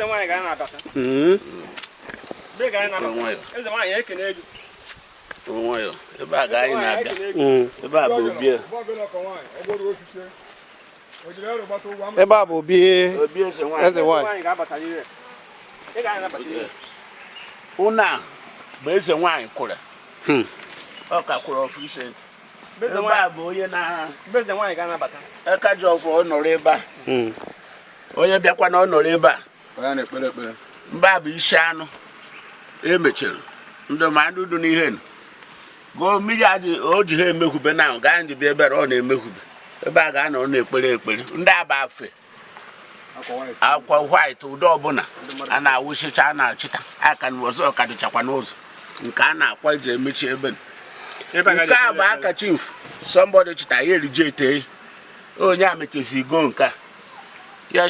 eze nwaanyị ga-anabata. Be ga-anabata. Eze nwaanyị ekene ego. Nwayọ, ebe a ga anyị na-abịa. Ebe a bụ obi. Ebe a bụ obi eze nwaanyị. Ị ga-anabata ihe. Una bụ eze nwaanyị kwụrụ. Ọ ka kwụrụ ọfịs. Ebe a bụ onye na eze nwaanyị ga-anabata. Eka ji ọfọ ọ nọrọ ebe a. Onye bịakwa na ọ nọrọ ebe a. Onye na-ekpere ekpere. Mba bụ isi anụ. Emechiri. Ndị ma ndụ n'ihe. Go mmiri adị o ji ha emekwube na gaa ndị bi ebere ọ na-emekwube. Ebe a ga-anọ na-ekpere ekpere. Ndị aba afe. Akwa white ụdị ọbụla a na-awụchicha a na-achịta aka na ọzọ ka dịchakwa n'ụzọ nke a na-akwa iji emechi ebe nke a bụ aka chief somebody chịta ya erije ite onye a mechezi go nke ya